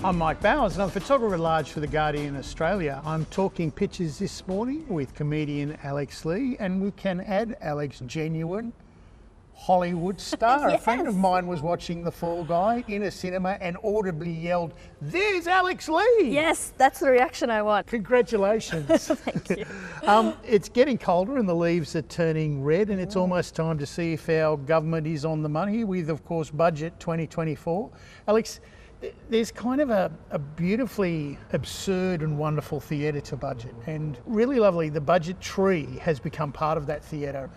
I'm Mike Bowers and I'm photographer at large for The Guardian Australia. I'm talking pictures this morning with comedian Alex Lee, and we can add Alex, genuine Hollywood star. Yes. A friend of mine was watching The Fall Guy in a cinema and audibly yelled, "There's Alex Lee!" Yes, that's the reaction I want. Congratulations. Thank you. It's getting colder and the leaves are turning red, and it's almost time to see if our government is on the money with, of course, Budget 2024. Alex, there's kind of a beautifully absurd and wonderful theatre to budget, and really lovely, the budget tree has become part of that theatre.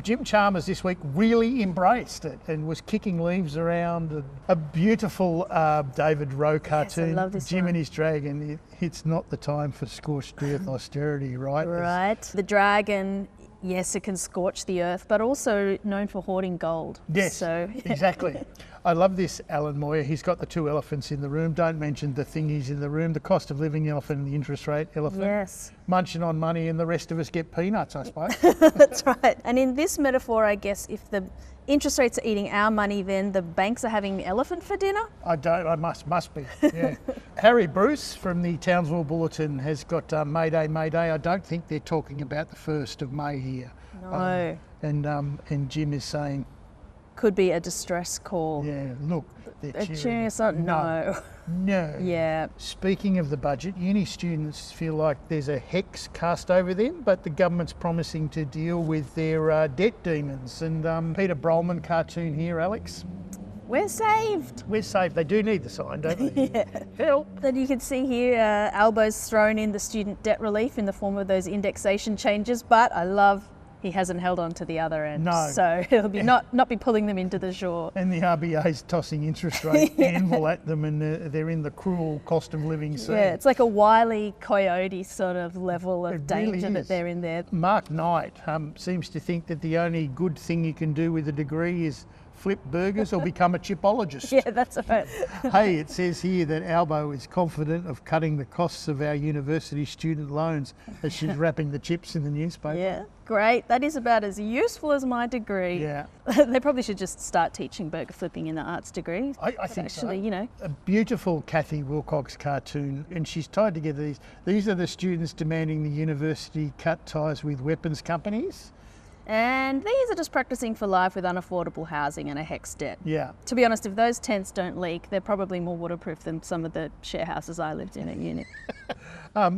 Jim Chalmers this week really embraced it and was kicking leaves around. A beautiful David Rowe cartoon, yes, I love this Jim one. and his dragon. It's not the time for scorched earth austerity, right? Right. The dragon, yes, it can scorch the earth, but also known for hoarding gold. Yes, So, exactly. I love this Alan Moyer. He's got the two elephants in the room. Don't mention the thingies in the room. The cost of living elephant and the interest rate elephant. yes, Munching on money, and the rest of us get peanuts, I suppose. that's right. And in this metaphor, I guess, if the interest rates are eating our money, then the banks are having elephant for dinner? I must be, yeah. Harry Bruce from the Townsville Bulletin has got Mayday, Mayday. I don't think they're talking about the 1st of May here. No. And Jim is saying, Could be a distress call. yeah, look, they're cheering. Cheering us on? No. No. Yeah. Speaking of the budget, uni students feel like there's a hex cast over them, but the government's promising to deal with their debt demons. And Peter Brolman cartoon here, Alex. We're saved. We're safe. They do need the sign, don't they? Yeah. Help. Then you can see here, Albo's thrown in the student debt relief in the form of those indexation changes, but I love he hasn't held on to the other end. No. So he'll be not be pulling them into the shore. And the RBA's tossing interest rate anvil at them, and they're in the cruel cost of living scene. Yeah, it's like a wile coyote sort of level of It danger really that is. they're in there. Mark Knight seems to think that the only good thing you can do with a degree is flip burgers or become a chipologist. Yeah, that's right. Hey, it says here that Albo is confident of cutting the costs of our university student loans as she's wrapping the chips in the newspaper. Yeah, great. That is about as useful as my degree. Yeah. They probably should just start teaching burger flipping in the arts degree. I think actually, so. you know. A beautiful Kathy Wilcox cartoon, and she's tied together these. These are the students demanding the university cut ties with weapons companies. And these are just practicing for life with unaffordable housing and a HEX debt. Yeah. To be honest, if those tents don't leak, they're probably more waterproof than some of the share houses I lived in at uni.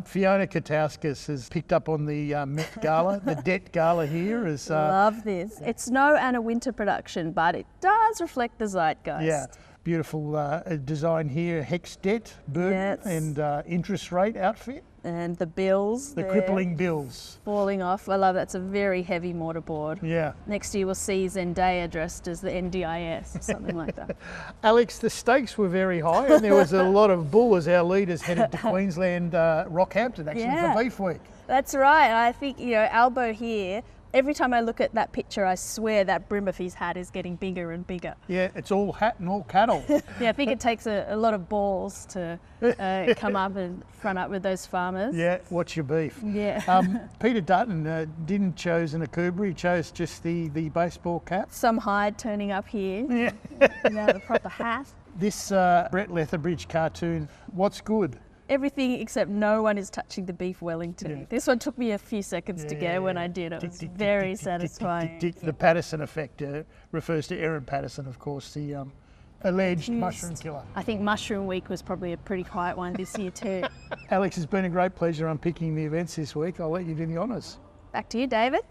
Fiona Katauskas has picked up on the Met Gala, the Debt Gala here. Is, Love this. It's snow and a winter production, but it does reflect the zeitgeist. yeah, beautiful design here, HEX debt, burden, Yes. and interest rate outfit. And the bills. The there crippling bills. falling off. I love that. It's a very heavy mortarboard. Yeah. Next year we'll see Zendaya dressed as the NDIS or something like that. Alex, the stakes were very high, and there was a lot of bull as our leaders headed to Queensland, Rockhampton, actually, Yeah. for Beef Week. That's right. I think, Albo here, every time I look at that picture, I swear that brim of his hat is getting bigger and bigger. Yeah, it's all hat and all cattle. Yeah, I think it takes a lot of balls to come up and front up with those farmers. Yeah, what's your beef? Yeah. Peter Dutton didn't choose an Akubra, he chose just the baseball cap. Some hide turning up here Yeah. without a proper hat. This Brett Lethbridge cartoon, what's good? Everything except no one is touching the beef Wellington. Yeah. This one took me a few seconds to get when I did. It Tick, was tick, tick, very tick, tick, tick, satisfying. tick, tick. The Patterson effect refers to Erin Patterson, of course, the alleged mushroom killer. I think Mushroom Week was probably a pretty quiet one this year too. Alex, it's been a great pleasure unpicking the events this week. I'll let you do the honours. Back to you, David.